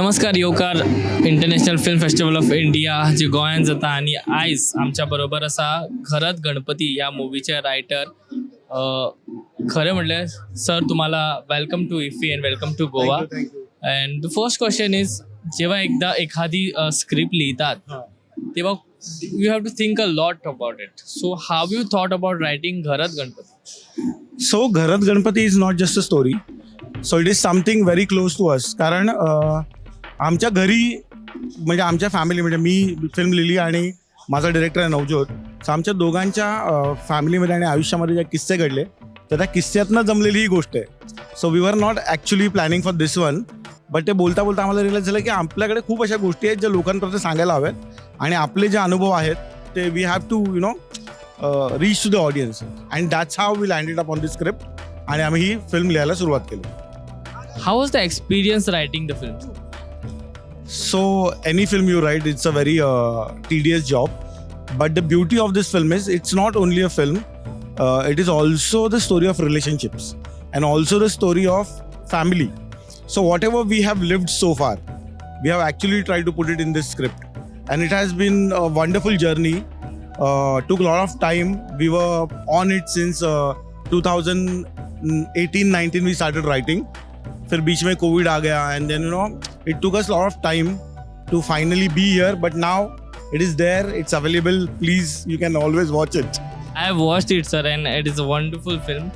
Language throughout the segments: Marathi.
नमस्कार येवकार international film festival of India जे गोंयांत जाता आणि आयज आमच्या बरोबर आसा घरत गणपती या मुवीचे रायटर खरें म्हटल्यार सर तुम्हाला welcome to IFFI and welcome to Goa. And the first question is जेव्हा एकदा एखादी स्क्रिप्ट लिहितात तेव्हा you have to think a lot about it. So how you thought about writing Gharat Ganpati? So Gharat Ganpati is not just a story. So it is something very close to us. कारण आमच्या घरी म्हणजे आमच्या फॅमिली म्हणजे मी फिल्म लिहिली आणि माझा डिरेक्टर आहे नवज्योत. सो आमच्या दोघांच्या फॅमिलीमध्ये आणि आयुष्यामध्ये जे किस्से घडले तर त्या किस्स्यातनं जमलेली ही गोष्ट आहे. So we were not actually planning for this one, but ते बोलता बोलता आम्हाला रिअलाइज झालं की आपल्याकडे खूप अशा गोष्टी आहेत ज्या लोकांपर्यंत सांगायला हव्यात आणि आपले जे अनुभव आहेत ते we have to reach to the audience, and that's how we landed up on this script आणि आम्ही ही फिल्म लिहायला सुरुवात केली. How was the experience writing the film? So any film you write, it's a very tedious job, but the beauty of this film is it's not only a film, it is also the story of relationships and also the story of family. So whatever we have lived so far, we have actually tried to put it in this script, and it has been a wonderful journey. Took a lot of time. We were on it since 2018-19 we started writing. फिर बीच में कोविड आ गया and then it took us a lot of time to finally be here, but now it is there, it's available. Please, you can always watch it. I have watched it, sir, and it is a wonderful film.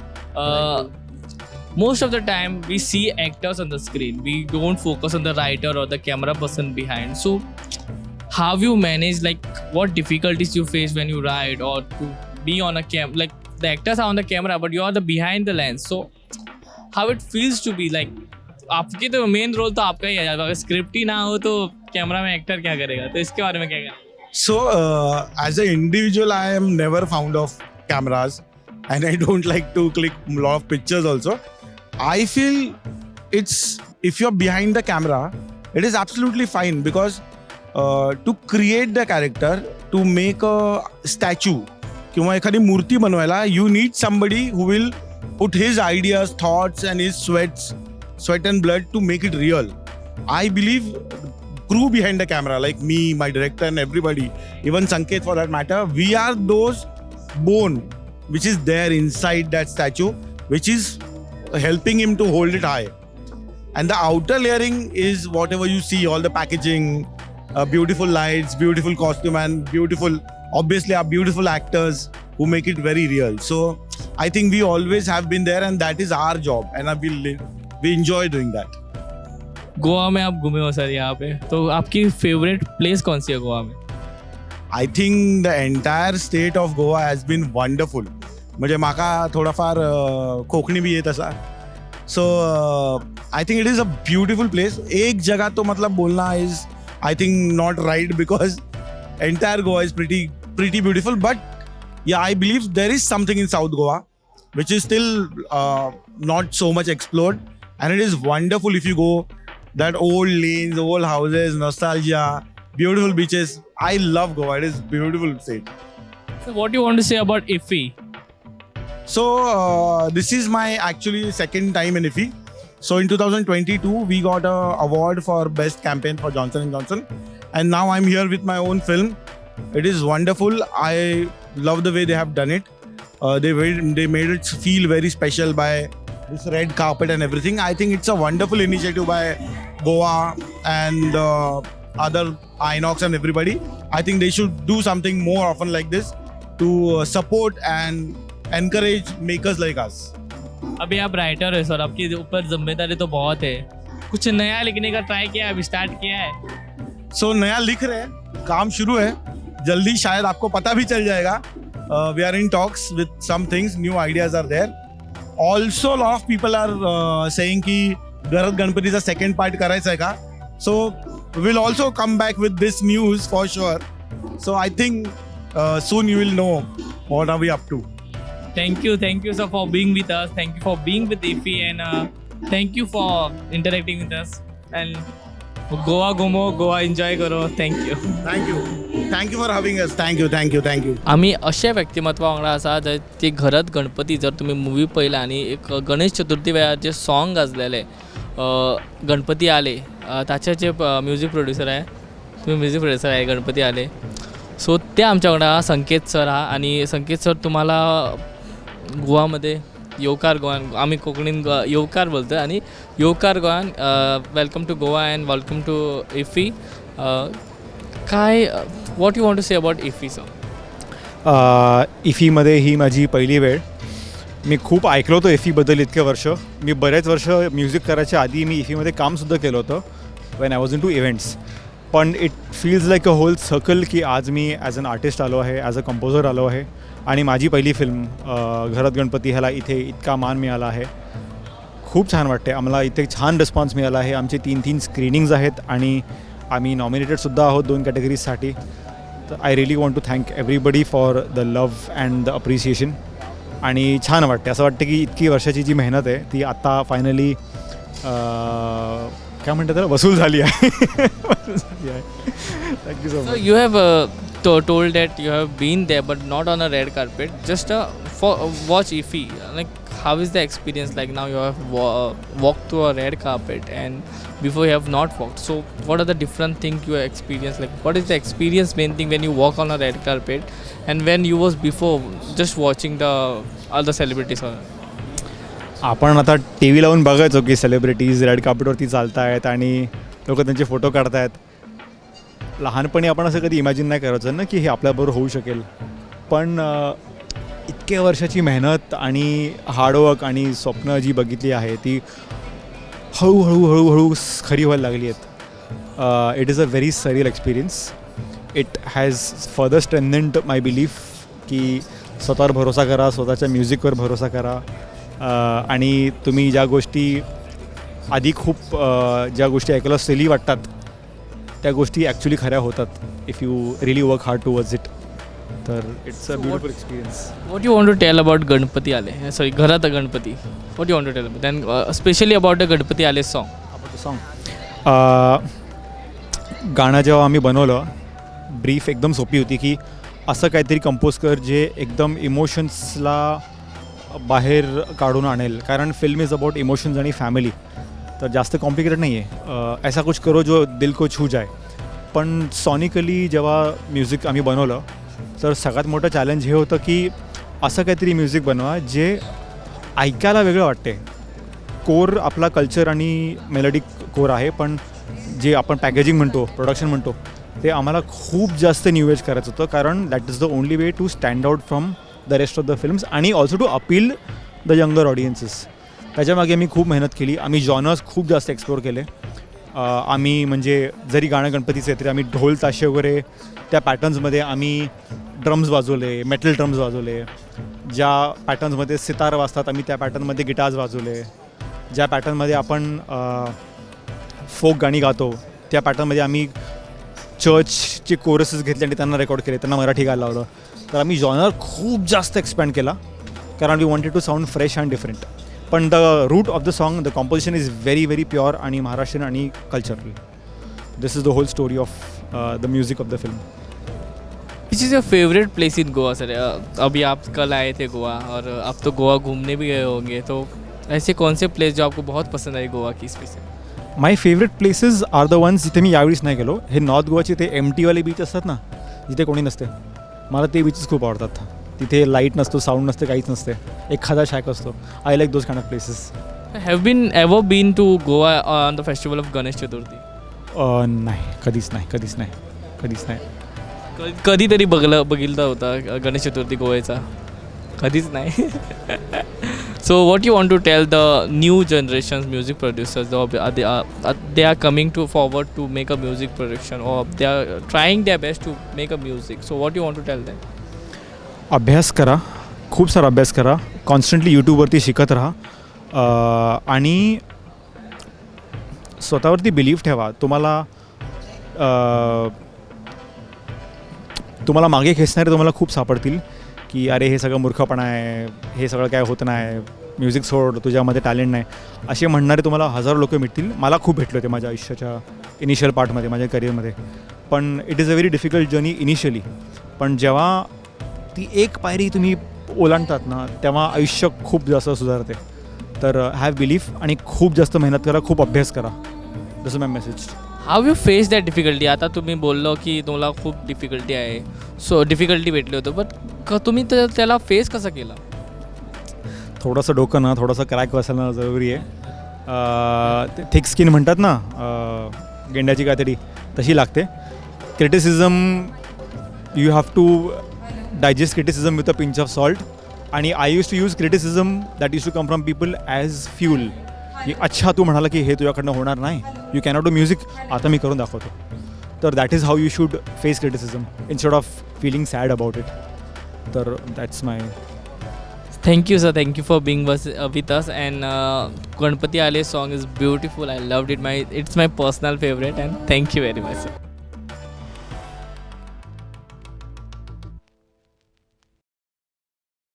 Most of the time, we see actors on the screen. We don't focus on the writer or the camera person behind. So, how you manage, like, what difficulties you face when you write or to be on a like the actors are on the camera, but you are the behind the lens. So, how it feels to be like, आपकी तो मेन रोल तो आपका ही है. अगर स्क्रिप्ट ही ना हो तो कैमरा में एक्टर क्या करेगा? तो इसके बारे में क्या कहना? So, as an individual, I am never fond of cameras and I don't like to click a lot of pictures also. I feel if you're behind the camera, it is absolutely fine because to create the character, to make a statue किंवा एखादी मूर्ती बनवायला, you need somebody who will put his ideas, thoughts and his sweat and blood to make it real. I believe crew behind the camera, like me, my director and everybody, even Sanket for that matter, we are those bone which is there inside that statue, which is helping him to hold it high. And the outer layering is whatever you see, all the packaging, beautiful lights, beautiful costume and obviously our beautiful actors who make it very real. So I think we always have been there and that is our job and we enjoy doing that. Goa में आप घूमे हो सर यहाँ पे, तो आपकी फेवरेट प्लेस कौन सी है गोवा में? I think the entire state of Goa has been wonderful. म्हणजे माका थोडाफार कोकणी भी येत असा. So I think it is a beautiful place. एक जगह तो मतलब बोलना is I think not right because entire Goa is pretty beautiful. But yeah, I believe there is something in South Goa which is still not so much explored, and it is wonderful if you go. That old lanes, old houses, nostalgia, beautiful beaches. I love Goa. It is beautiful state. So what do you want to say about IFFI? So this is my actually second time in IFFI. So in 2022 we got an award for best campaign for Johnson & Johnson, and now I'm here with my own film. It is wonderful. I love the way they have done it. They made it feel very special by this red carpet and everything. I think it's a wonderful initiative by Goa and other Inox and everybody. I think they should do something more often like this to support and encourage makers like us. अभी आप राइटर है सर, आपके ऊपर जिम्मेदारी तो बहुत है. कुछ नया लिखने का ट्राई किया है, अभी स्टार्ट किया है? So नया लिख रहे हैं, काम शुरू है, जल्दी शायद आपको पता भी चल जाएगा. We are in talks with some things, new ideas are there. Also a lot of people are saying कि घरत गणपतीचा second part करायचा आहे का? So we'll also come back with this news for sure. So I think soon you will know what are we up to. Thank you sir for being with us. Thank you for being with IFFI and thank you for interacting with us. And Goa घुमो, गोवा एन्जॉय करो. Thank you for having us. Thank you. आम्ही अशा व्यक्तिमत्वा वांगडा आसा ते घरत गणपती जर तुम्ही मूवी पळयला आणि एक गणेश चतुर्थी वेळार जे सॉंग गाजलेले गणपती आले त्याचे जे म्युझिक प्रोड्युसर आहे, तुम्ही म्युझिक प्रोड्युसर आहे गणपती आले. सो ते आमच्याकडं हा संकेत सर हा. आणि संकेत सर तुम्हाला गोवामध्ये येवकार गोवान, आम्ही कोकणीन येवकार बोलतो, आणि येवकार गोवान welcome to Goa and welcome to IFFI. काय what you want to say about IFFI sir? इफीमध्ये ही माझी पहिली वेळ. मी खूप ऐकलं होतं इफीबद्दल इतके वर्ष. मी बरेच वर्ष म्युझिक करायच्या आधी मी इफीमध्ये कामसुद्धा केलं होतं when I was in two events. पण it feels like a whole circle की आज मी ॲज अन आर्टिस्ट आलो आहे, ॲज अ कंपोजर आलो आहे, आणि माझी पहिली फिल्म घरात गणपती ह्याला इथे इतका मान मिळाला आहे. खूप छान वाटते. आम्हाला इथे छान रिस्पॉन्स मिळाला आहे. आमचे 3 स्क्रीनिंग्ज आहेत आणि आम्ही नॉमिनेटेडसुद्धा आहोत 2 कॅटेगरीजसाठी. तर I really want to thank everybody for the love and the appreciation. आणि छान वाटते. असं वाटतं की इतकी वर्षाची जी मेहनत आहे ती आता फायनली काय म्हणतात त्याला वसूल झाली आहे. Thank you so much. You have told that you have been there but not on a red carpet, just for watch IFFI. Like, how is the experience like? Now you have walked through a red carpet and before you have not walked. So what are the different things you experience? Like, what is the experience main thing when you walk on a red carpet and when you was before just watching the other celebrities? आपण आता टी व्ही लावून बघायचो की सेलिब्रिटीज रेड कार्पेटवरती चालत आहेत आणि लोक त्यांचे फोटो काढत आहेत. लहानपणी आपण असं कधी इमॅजिन नाही करायचं ना की हे आपल्याबरोबर होऊ शकेल. पण इतक्या वर्षाची मेहनत आणि हार्डवर्क आणि स्वप्न जी बघितली आहे ती हळूहळू खरी व्हायला लागली आहेत. It is a very surreal experience. It has further strengthened my belief की स्वतःवर भरोसा करा, स्वतःच्या म्युझिकवर भरोसा करा. आणि तुम्ही ज्या गोष्टी आधी खूप ज्या गोष्टी ऐकायला सिली वाटतात त्या गोष्टी ॲक्च्युली खऱ्या होतात if you really work hard towards it. तर it's a beautiful experience. What you want to tell about Ganpati Ale? Sorry, घरात Ganpati. What you want to tell about? Then especially about the Ganpati Ale song. गाणं जेव्हा आम्ही बनवलं ब्रीफ एकदम सोपी होती की असं काहीतरी कंपोज कर जे एकदम इमोशन्सला बाहेर काढून आणेल. कारण फिल्म इज अबाउट इमोशन्स आणि फॅमिली. तर जास्त कॉम्प्लिकेटेड नाही आहे. ऐसा कुछ करो जो दिल को छू जाए. पण सॉनिकली जेव्हा म्युझिक आम्ही बनवलं तर सगळ्यात मोठं चॅलेंज हे होतं की असं काहीतरी म्युझिक बनवा जे ऐकायला वेगळं वाटते. कोर आपला कल्चर आणि मेलोडिक कोर आहे, पण जे आपण पॅकेजिंग म्हणतो, प्रोडक्शन म्हणतो, ते आम्हाला खूप जास्त न्यू एज करायचं होतं. कारण that is the only way to stand out from the rest of the films आणि also to appeal the younger audiences. त्याच्यामागे आम्ही खूप मेहनत केली. आम्ही जॉनर्स खूप जास्त एक्सप्लोर केले. आम्ही म्हणजे जरी गाणं गणपतीचे तरी आम्ही ढोल ताशे वगैरे त्या पॅटर्न्समध्ये आम्ही ड्रम्स वाजवले, मेटल ड्रम्स वाजवले. ज्या पॅटर्न्समध्ये सितार वाजतात आम्ही त्या पॅटर्नमध्ये गिटार्स वाजवले. ज्या पॅटर्नमध्ये आपण फोक गाणी गातो त्या पॅटर्नमध्ये आम्ही चर्चचे कोरसेस घेतले आणि त्यांना रेकॉर्ड केले, त्यांना मराठी गायला लावलं. तर आम्ही जॉनर खूप जास्त एक्सपॅन्ड केला कारण we wanted to sound fresh and different. पण the root of the song, the composition is very very pure आणि महाराष्ट्रीयन आणि cultural. This is the whole story of the music of the film. Which is your favorite place in Goa, sir? अभी आप कल आए थे गोवा और आप तो गोवा घूमने भी गए होंगे, तो ऐसे कौन से प्लेस जो आपको बहुत पसंद आई गोवा की special? My favourite places are the ones जिथे मी यावेळीच नाही गेलो. हे नॉर्थ गोवाचे ते एमटीवाले बीच असतात ना, जिथे कोणी नसते. मला ते बीचेस खूप आवडतात. तिथे लाईट नसतो, साऊंड नसते, काहीच नसते. एखादा शॅक असतो. I like those kind of places. Ever been to Goa on the festival of Ganesh Chaturthi? नाही, कधीच नाही. कधीतरी बघितला होता गणेश चतुर्थी गोव्याचा? कधीच नाही. So what you want to tell the new generation music producers they are coming to forward to make a music production और they are trying their best to make a music? So what you want to tell them? अभ्यास करा, खूप सारा अभ्यास करा. कॉन्स्टंटली यूट्यूबवरती शिकत राहा आणि स्वतःवरती बिलीफ ठेवा. तुम्हाला मागे खेचणारे तुम्हाला खूप सापडतील की अरे हे सगळं मूर्खपणा आहे, हे सगळं काय होत नाही, म्युझिक सोड, तुझ्यामध्ये टॅलेंट नाही, असे म्हणणारे तुम्हाला हजारो लोक मिळतील. मला खूप भेटले होते माझ्या आयुष्याच्या इनिशियल पार्टमध्ये, माझ्या करिअरमध्ये. पण it is a very difficult journey initially. पण जेव्हा ती एक पायरी तुम्ही ओलांडतात ना तेव्हा आयुष्य खूप जास्त सुधारते. तर हॅव बिलीफ आणि खूप जास्त मेहनत करा, खूप अभ्यास करा. This is my message. How you face that difficulty. आता तुम्ही बोललो की तुम्हाला खूप डिफिकल्टी आहे, सो डिफिकल्टी भेटली होतं, बट तुम्ही त्याला फेस कसं केलं. थोडंसं डोकं ना थोडंसं क्रॅक बसणं जरुरी आहे. थिक स्किन म्हणतात ना, गेंड्याची कातडी तशी लागते. Criticism you have to digest criticism with a pinch of salt. आणि I use to use criticism that use to come from people as fuel. की अच्छा तू म्हणाला की हे तुझ्याकडनं होणार नाही, यू कॅनॉट डू म्युझिक, आता मी करून दाखवतो. तर that is how you should face criticism instead of feeling sad about it. तर that's my. Thank you, sir. Thank you for being with us. And Ganpati Ale song is beautiful. I loved it. It's my personal favorite. And thank you very much, sir.